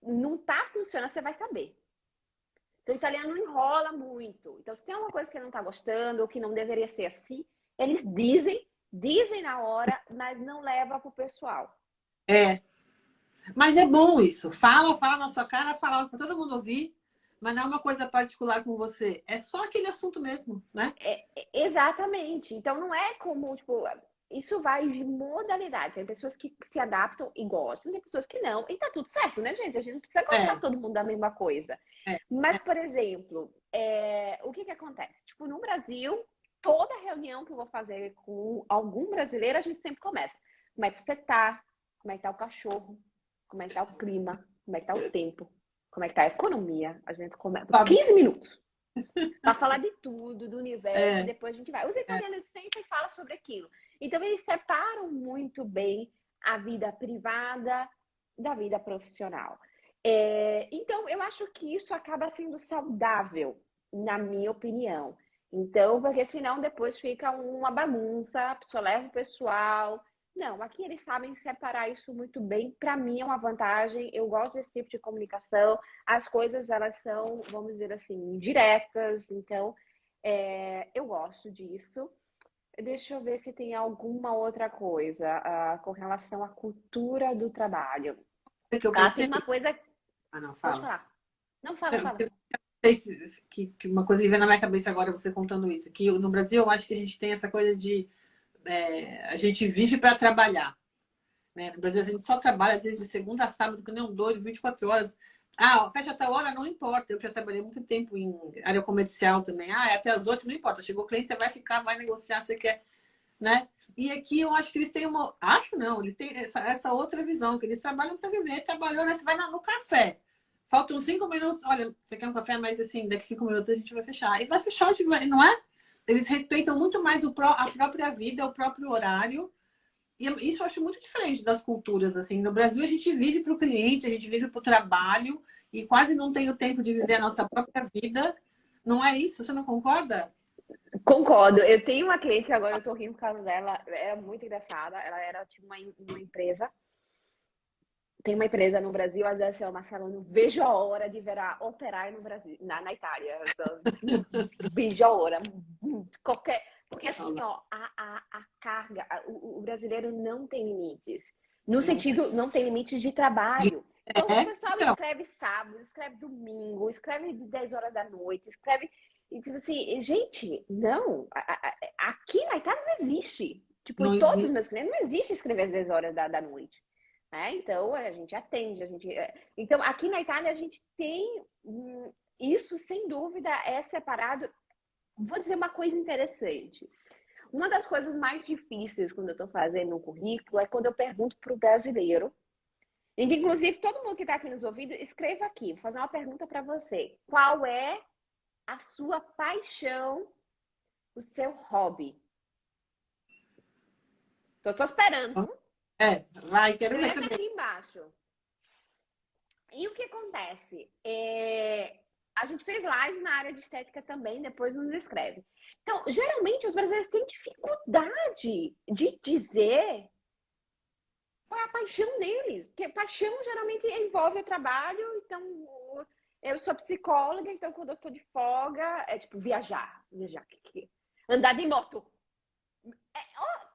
não está funcionando, você vai saber. Então, o italiano não enrola muito. Então, se tem alguma coisa que ele não está gostando ou que não deveria ser assim, eles dizem na hora, mas não leva para o pessoal. é. Mas é bom isso. Fala, fala na sua cara, fala para todo mundo ouvir, mas não é uma coisa particular com você. É só aquele assunto mesmo, né? Exatamente. Então não é como, tipo, isso vai de modalidade. Tem pessoas que se adaptam e gostam, tem pessoas que não. E tá tudo certo, né, gente? A gente não precisa gostar É, todo mundo da mesma coisa. é, Mas, por exemplo, o que que acontece? Tipo, no Brasil, toda reunião que eu vou fazer com algum brasileiro, a gente sempre começa. Como é que você tá? Como é que tá o cachorro? Como é que tá o clima? Como é que tá o tempo? Como é que tá a economia? A gente começa. sabe? 15 minutos para falar de tudo, do universo, e É, depois a gente vai. Os é. italianos sempre falam sobre aquilo. Então, eles separam muito bem a vida privada da vida profissional. Então, eu acho que isso acaba sendo saudável, na minha opinião. Então, porque senão depois fica uma bagunça, a pessoa leva o pessoal. Não, aqui eles sabem separar isso muito bem. Para mim é uma vantagem. Eu gosto desse tipo de comunicação. As coisas elas são, vamos dizer assim, diretas. Então, eu gosto disso. Deixa eu ver se tem alguma outra coisa com relação à cultura do trabalho. É que eu Tem pensei. uma coisa. Ah, não, Pode fala. falar. Não, fala, Eu fala. pensei que uma coisa que vem na minha cabeça agora, você contando isso, que no Brasil eu acho que a gente tem essa coisa de a gente vive para trabalhar. Né? No Brasil, a gente só trabalha, às vezes, de segunda a sábado, que nem um doido, 24 horas. Ah, fecha até a hora, não importa. Eu já trabalhei muito tempo em área comercial também. Ah, é até as 8, não importa. Chegou o cliente, você vai ficar, vai negociar, você quer, né? E aqui eu acho que eles têm uma. Acho não, eles têm essa outra visão, que eles trabalham para viver. Trabalhou, né? Você vai no café. Faltam 5 minutos. Olha, você quer um café, mas assim, daqui 5 minutos a gente vai fechar. E vai fechar, não é? Eles respeitam muito mais a própria vida, o próprio horário. E isso eu acho muito diferente das culturas, assim. No Brasil, a gente vive para o cliente, a gente vive para o trabalho e quase não tem o tempo de viver a nossa própria vida. Não é isso? Você não concorda? Concordo. Eu tenho uma cliente que agora eu tô rindo por causa dela. Era muito engraçada. Ela tinha uma empresa. Tem uma empresa no Brasil, às vezes, assim, Marcelo, eu não vejo a hora de ver a operar no Brasil, na Itália. Eu não vejo a hora. Qualquer. Porque assim, ó, a carga, o brasileiro não tem limites. No Não tem. sentido, não tem limites de trabalho. Então, o pessoal Então, escreve sábado, escreve domingo, escreve de 10 horas da noite, escreve. E, tipo assim, gente, não. Aqui na Itália não existe. Tipo, em não todos os existe. meus clientes, não existe escrever às 10 horas da noite. Então, a gente atende, Então, aqui na Itália, a gente tem isso, sem dúvida, é separado. Vou dizer uma coisa interessante. Uma das coisas mais difíceis quando eu estou fazendo um currículo é quando eu pergunto para o brasileiro. Inclusive, todo mundo que está aqui nos ouvindo, escreva aqui. Vou fazer uma pergunta para você. Qual é a sua paixão, o seu hobby? Tô esperando. Vai, quero ver Escreve também. aqui embaixo. E o que acontece? A gente fez live na área de estética também, depois nos escreve. Então, geralmente os brasileiros têm dificuldade de dizer qual é a paixão deles. Porque paixão geralmente envolve o trabalho, então eu sou psicóloga, então quando eu tô de folga, é tipo viajar. Andar de moto.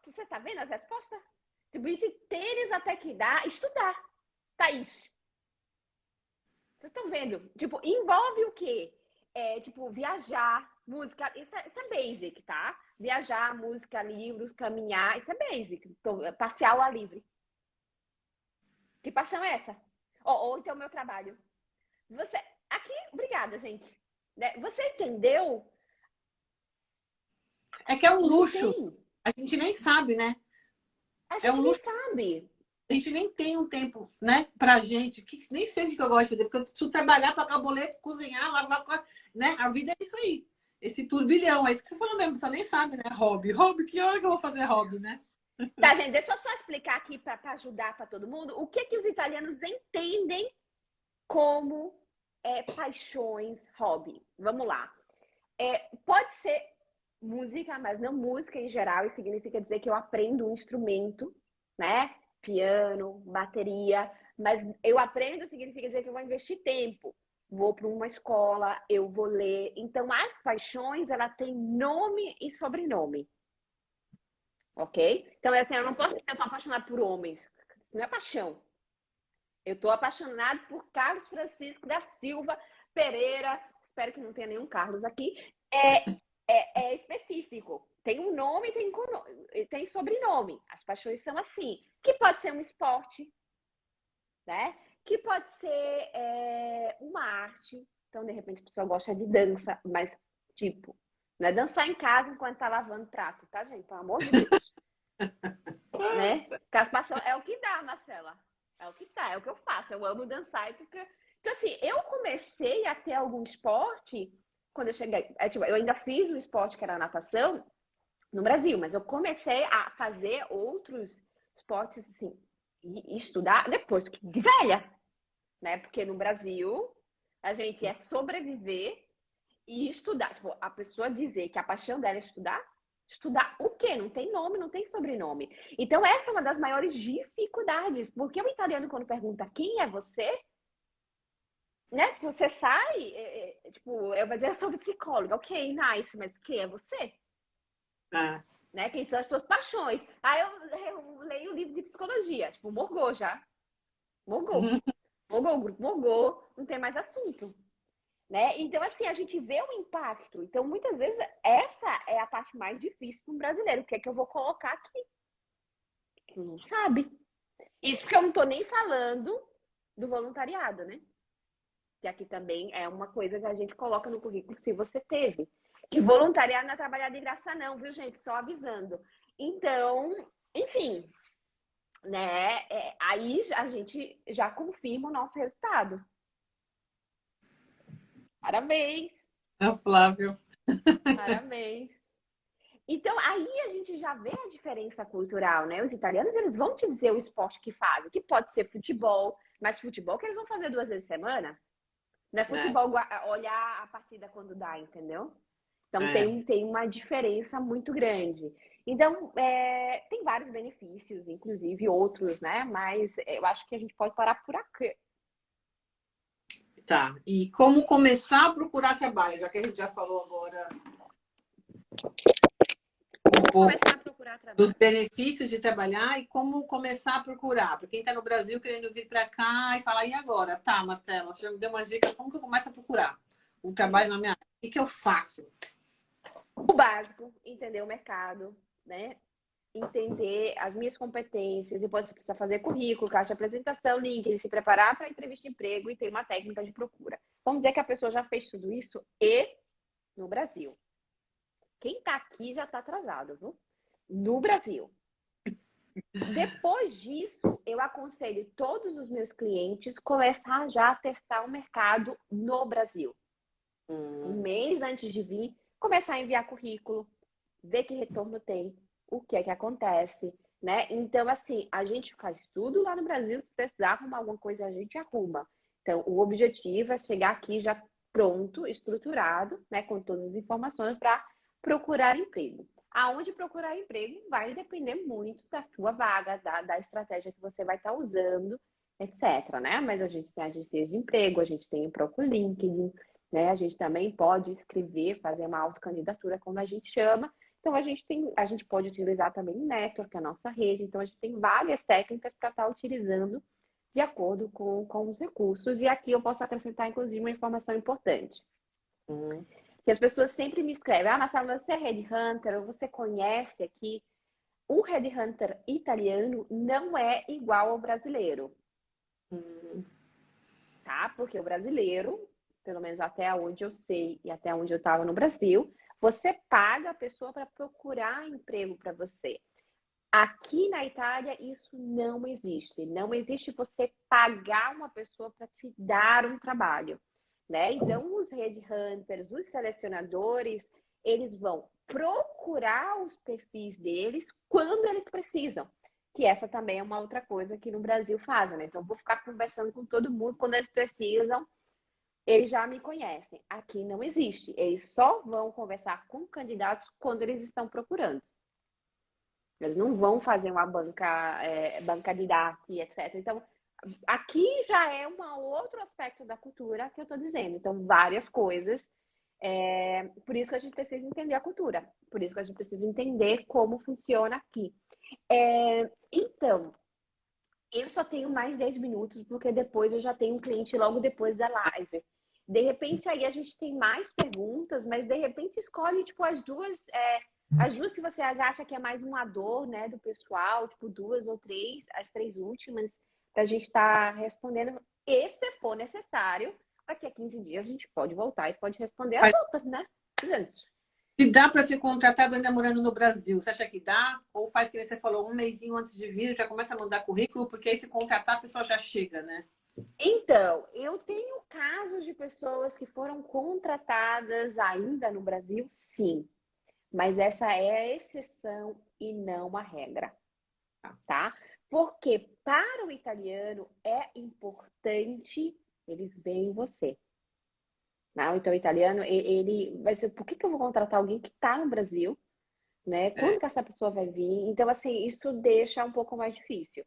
Você tá vendo as respostas? Tipo, de tênis até que dá, estudar. Thaís. Vocês estão vendo? Tipo, envolve o quê? Tipo, viajar, música. Isso é basic, tá? Viajar, música, livros, caminhar. Isso é basic. Então, passear ao ar livre. Que paixão é essa? Ou então, meu trabalho. Você. Aqui, obrigada, gente. Você entendeu? É que é um Não luxo. tem. A gente nem sabe, né? A É um gente nem luxo. sabe. A gente nem tem um tempo, né, pra gente. Nem sei o que eu gosto de fazer, porque eu preciso trabalhar, pagar boleto, cozinhar, lavar, né? A vida é isso aí. Esse turbilhão, é isso que você falou mesmo, você nem sabe, né? Hobby. Hobby, que hora que eu vou fazer hobby, né? Tá, gente, deixa eu só explicar aqui para ajudar para todo mundo o que os italianos entendem como paixões, hobby. Vamos lá. Pode ser música, mas não música em geral, e significa dizer que eu aprendo um instrumento, né? Piano, bateria, mas eu aprendo significa dizer que eu vou investir tempo. Vou para uma escola, eu vou ler. Então, as paixões, ela tem nome e sobrenome, ok? Então, é assim, eu não posso dizer que eu tô apaixonada por homens. Isso não é paixão. Eu tô apaixonada por Carlos Francisco da Silva Pereira. Espero que não tenha nenhum Carlos aqui. É específico. Tem um nome e tem sobrenome. As paixões são assim. Que pode ser um esporte, né? Que pode ser uma arte. Então, de repente, a pessoa gosta de dança, mas, tipo, não é dançar em casa enquanto tá lavando prato, tá, gente? Pelo amor de Deus. Né? Porque as paixões é o que dá, Marcela. É o que dá, é o que eu faço. Eu amo dançar. Porque... Então, assim, eu comecei a ter algum esporte quando eu cheguei. Tipo, eu ainda fiz um esporte que era a natação no Brasil, mas eu comecei a fazer outros esportes, assim, e estudar depois de velha, né? Porque no Brasil a gente é sobreviver e estudar. Tipo, a pessoa dizer que a paixão dela é estudar, estudar o quê? Não tem nome, não tem sobrenome. Então, essa é uma das maiores dificuldades, porque o italiano, quando pergunta quem é você, né? Você sai, tipo, eu vou dizer, eu sou psicóloga, ok, nice, mas quem é você? Ah. Né? Quem são as tuas paixões? Aí eu leio o livro de psicologia, tipo, morgou já. Morgou. Morgou, o grupo morgou, não tem mais assunto. Né? Então, assim, a gente vê o impacto. Então, muitas vezes, essa é a parte mais difícil para um brasileiro. O que é que eu vou colocar aqui? Que não sabe. Isso porque eu não estou nem falando do voluntariado, né? Que aqui também é uma coisa que a gente coloca no currículo se você teve. Que voluntariado não é trabalhar de graça, não, viu, gente? Só avisando. Então, enfim, né? Aí a gente já confirma o nosso resultado. Parabéns! É o Flávio. Parabéns! Então, aí a gente já vê a diferença cultural, né? Os italianos, eles vão te dizer o esporte que fazem, que pode ser futebol, mas futebol que eles vão fazer 2 vezes por semana. Não é futebol olhar a partida quando dá, entendeu? Então, tem uma diferença muito grande. Então, tem vários benefícios, inclusive outros, né? Mas eu acho que a gente pode parar por aqui. Tá. E como começar a procurar trabalho, já que a gente já falou agora um pouco Começar a procurar dos trabalho. benefícios de trabalhar e como começar a procurar. Para quem está no Brasil querendo vir para cá e falar, e agora? Tá, Marcela, você já me deu umas dicas, como que eu começo a procurar um trabalho na minha área? O que eu faço? O básico, entender o mercado, né? Entender as minhas competências, depois você precisa fazer currículo, caixa de apresentação, LinkedIn, se preparar para a entrevista de emprego e ter uma técnica de procura. Vamos dizer que a pessoa já fez tudo isso e no Brasil. Quem está aqui já está atrasado, viu? No Brasil. Depois disso, eu aconselho todos os meus clientes começar já a testar o mercado no Brasil. Um mês antes de vir, começar a enviar currículo, ver que retorno tem, o que é que acontece, né? Então, assim, a gente faz tudo lá no Brasil, se precisar arrumar alguma coisa, a gente arruma. Então, o objetivo é chegar aqui já pronto, estruturado, né, com todas as informações para procurar emprego. Aonde procurar emprego vai depender muito da tua vaga, da estratégia que você vai estar usando, etc, né? Mas a gente tem agências de emprego, a gente tem o próprio LinkedIn, né? A gente também pode escrever, fazer uma autocandidatura, como a gente chama. Então, a gente pode utilizar também o Network, a nossa rede. Então, a gente tem várias técnicas para estar utilizando de acordo com os recursos. E aqui eu posso acrescentar, inclusive, uma informação importante. Que as pessoas sempre me escrevem, Marcela, você é headhunter ou você conhece aqui? O headhunter italiano não é igual ao brasileiro. Tá? Porque o brasileiro, pelo menos até onde eu sei e até onde eu estava no Brasil, você paga a pessoa para procurar emprego para você. Aqui na Itália, isso não existe. Não existe você pagar uma pessoa para te dar um trabalho, né? Então, os headhunters, os selecionadores, eles vão procurar os perfis deles quando eles precisam. Que essa também é uma outra coisa que no Brasil fazem, né? Então, eu vou ficar conversando com todo mundo quando eles precisam, eles já me conhecem. Aqui não existe. Eles só vão conversar com candidatos quando eles estão procurando. Eles não vão fazer uma banca de dados, etc. Então, aqui já é um outro aspecto da cultura que eu estou dizendo. Então, várias coisas. Por isso que a gente precisa entender a cultura. Por isso que a gente precisa entender como funciona aqui. Então, eu só tenho mais 10 minutos, porque depois eu já tenho um cliente logo depois da live. De repente, aí a gente tem mais perguntas, mas de repente escolhe, tipo, as duas que você acha que é mais uma dor, né, do pessoal, tipo, duas ou três, as três últimas, pra gente estar respondendo. E se for necessário, daqui a 15 dias a gente pode voltar e pode responder as outras, né, gente? Se dá para ser contratado ainda morando no Brasil, você acha que dá? Ou faz que você falou, um mesinho antes de vir, já começa a mandar currículo, porque aí se contratar a pessoa já chega, né? Então, eu tenho casos de pessoas que foram contratadas ainda no Brasil, sim. Mas essa é a exceção e não a regra, tá? Porque para o italiano é importante eles verem você. Não? Então, o italiano, ele vai ser, por que eu vou contratar alguém que está no Brasil, né? Quando que essa pessoa vai vir? Então, assim, isso deixa um pouco mais difícil.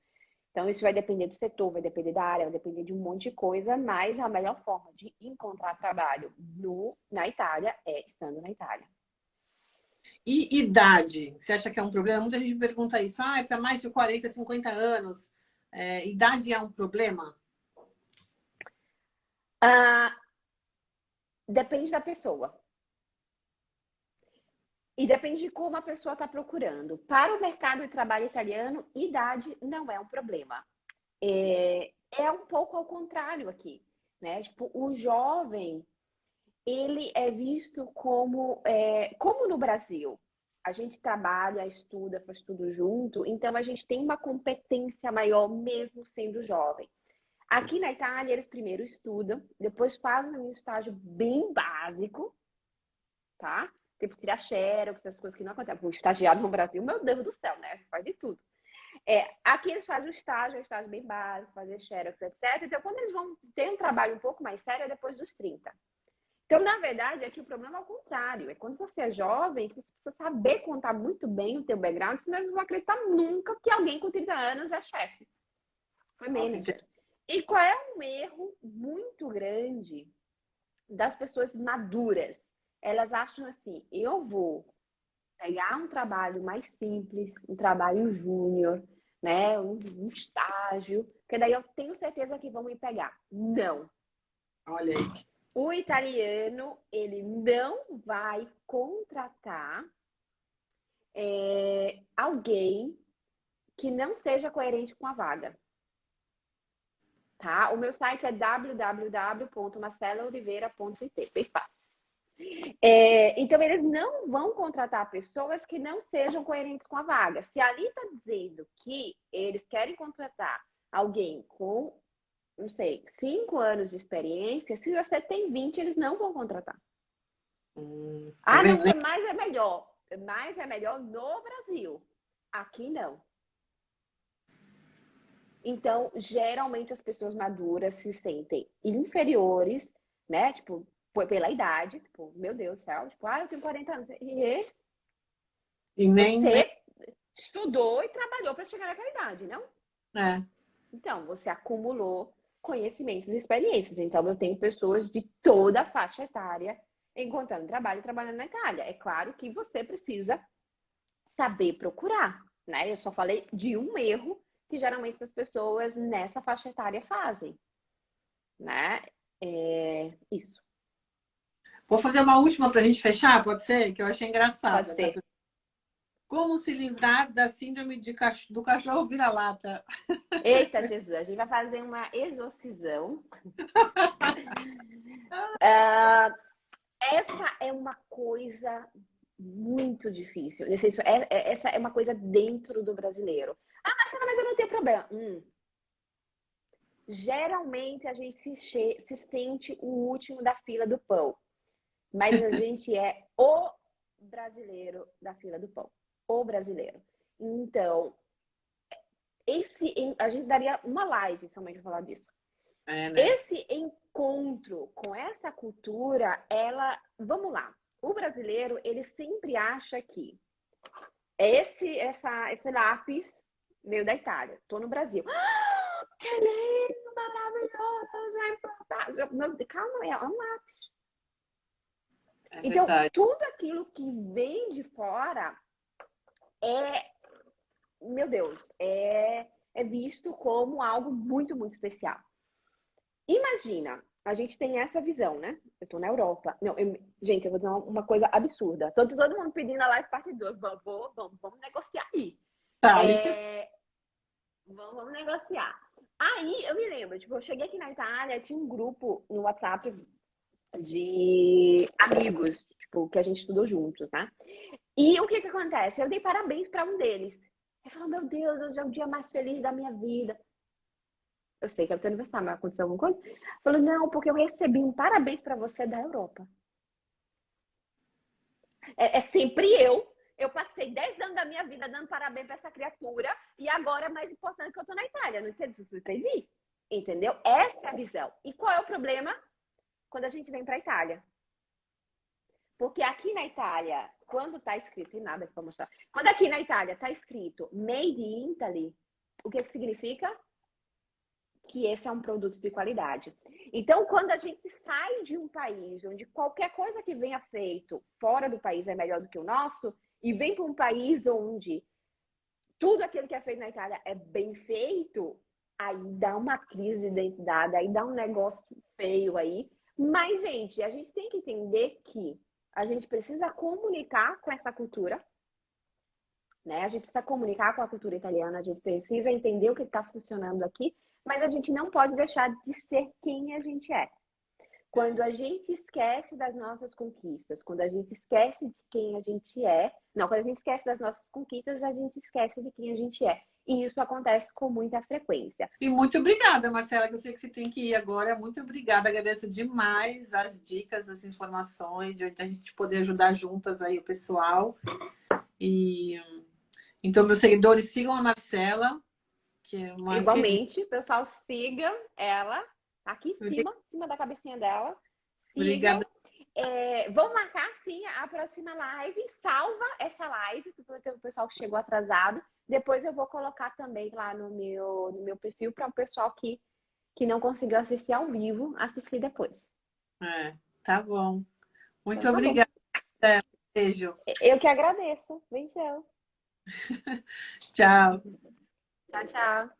Então, isso vai depender do setor, vai depender da área, vai depender de um monte de coisa, mas a melhor forma de encontrar trabalho na Itália é estando na Itália. E idade? Você acha que é um problema? Muita gente pergunta isso. Ah, é para mais de 40, 50 anos. Idade é um problema? Depende da pessoa. E depende de como a pessoa está procurando. Para o mercado de trabalho italiano, idade não é um problema. É um pouco ao contrário aqui, né? Tipo, o jovem, ele é visto como no Brasil. A gente trabalha, estuda, faz tudo junto, então a gente tem uma competência maior mesmo sendo jovem. Aqui na Itália, eles primeiro estudam, depois fazem um estágio bem básico, tá? Tipo, tirar xerox, essas coisas que não acontecem. O estagiário no Brasil, meu Deus do céu, né? Faz de tudo. Aqui eles fazem o estágio bem básico, fazer xerox, etc. Então, quando eles vão ter um trabalho um pouco mais sério, é depois dos 30. Então, na verdade, aqui o problema é o contrário. É quando você é jovem, que você precisa saber contar muito bem o teu background, senão eles não vão acreditar nunca que alguém com 30 anos é chefe. Foi manager. E qual é um erro muito grande das pessoas maduras? Elas acham assim, eu vou pegar um trabalho mais simples, um trabalho júnior, né, um estágio, que daí eu tenho certeza que vão me pegar. Não. Olha aí. O italiano, ele não vai contratar alguém que não seja coerente com a vaga. Tá? O meu site é www.marcelaoliveira.it, bem fácil. Então, eles não vão contratar pessoas que não sejam coerentes com a vaga. Se ali está dizendo que eles querem contratar alguém com não sei, 5 anos de experiência, se você tem 20, eles não vão contratar. Tá Não, vendo? porque mais é melhor. Mais é melhor no Brasil. Aqui não. Então, geralmente as pessoas maduras se sentem inferiores, né? Tipo, pela idade. Tipo, meu Deus do céu. Tipo, eu tenho 40 anos. E E nem... você estudou e trabalhou para chegar naquela idade, não? É. Então, você acumulou conhecimentos e experiências. Então, eu tenho pessoas de toda a faixa etária encontrando trabalho e trabalhando na Itália. É claro que você precisa saber procurar, né? Eu só falei de um erro que geralmente as pessoas nessa faixa etária fazem, né? Isso. Vou fazer uma última para a gente fechar, pode ser? Que eu achei Pode engraçada. ser. Como se livrar da síndrome do cachorro vira-lata? Eita, Jesus, a gente vai fazer uma exorcisão. Essa é uma coisa muito difícil. Essa é uma coisa dentro do brasileiro. Marcela, mas eu não tenho problema. Geralmente a gente se sente o último da fila do pão. Mas a gente é o brasileiro da fila do pão. O brasileiro. Então, a gente daria uma live somente para falar disso. É, né? Esse encontro com essa cultura, vamos lá. O brasileiro, ele sempre acha que esse lápis veio da Itália. Estou no Brasil. Que lindo, maravilhoso, já importado. Calma, é um lápis. É Então, verdade. tudo aquilo que vem de fora meu Deus, é visto como algo muito, muito especial. Imagina, a gente tem essa visão, né? Eu tô na Europa. Não, gente, eu vou dizer uma coisa absurda. Todo mundo pedindo a live parte 2. Vamos negociar aí. Tá, Vamos negociar. Aí, eu me lembro, tipo, eu cheguei aqui na Itália, tinha um grupo no WhatsApp de amigos, tipo, que a gente estudou juntos, né? E o que acontece? Eu dei parabéns para um deles. Ele falou, meu Deus, hoje é o dia mais feliz da minha vida. Eu sei que é o teu aniversário, mas aconteceu alguma coisa? Falou, não, porque eu recebi um parabéns para você da Europa. É sempre eu. Eu passei 10 anos da minha vida dando parabéns para essa criatura e agora é mais importante que eu tô na Itália. Não entendi? Entendeu? Essa é a visão. E qual é o problema quando a gente vem para a Itália? Porque aqui na Itália, quando está escrito, tem nada aqui para mostrar. Quando aqui na Itália está escrito Made in Italy, o que significa? Que esse é um produto de qualidade. Então, quando a gente sai de um país onde qualquer coisa que venha feito fora do país é melhor do que o nosso, e vem para um país onde tudo aquilo que é feito na Itália é bem feito, aí dá uma crise de identidade, aí dá um negócio feio aí. Mas, gente, a gente tem que entender que a gente precisa comunicar com essa cultura, né? A gente precisa comunicar com a cultura italiana, a gente precisa entender o que está funcionando aqui, mas a gente não pode deixar de ser quem a gente é. Quando a gente esquece das nossas conquistas, quando a gente esquece de quem a gente é, quando a gente esquece das nossas conquistas, a gente esquece de quem a gente é. E isso acontece com muita frequência. E muito obrigada, Marcela, que eu sei que você tem que ir agora. Muito obrigada, agradeço demais as dicas, as informações, de a gente poder ajudar juntas aí o pessoal. Então, meus seguidores, sigam a Marcela, que é uma Igualmente, pessoal, siga ela aqui em cima da cabecinha dela. Sigam. Obrigada. Vamos marcar, sim, a próxima live. Salva essa live, porque tem o pessoal que chegou atrasado. Depois eu vou colocar também lá no meu perfil para o pessoal que não conseguiu assistir ao vivo, assistir depois. Tá bom. Muito Então, tá bom. obrigada. Beijo. Eu que agradeço. Beijão. Tchau. Tchau, tchau.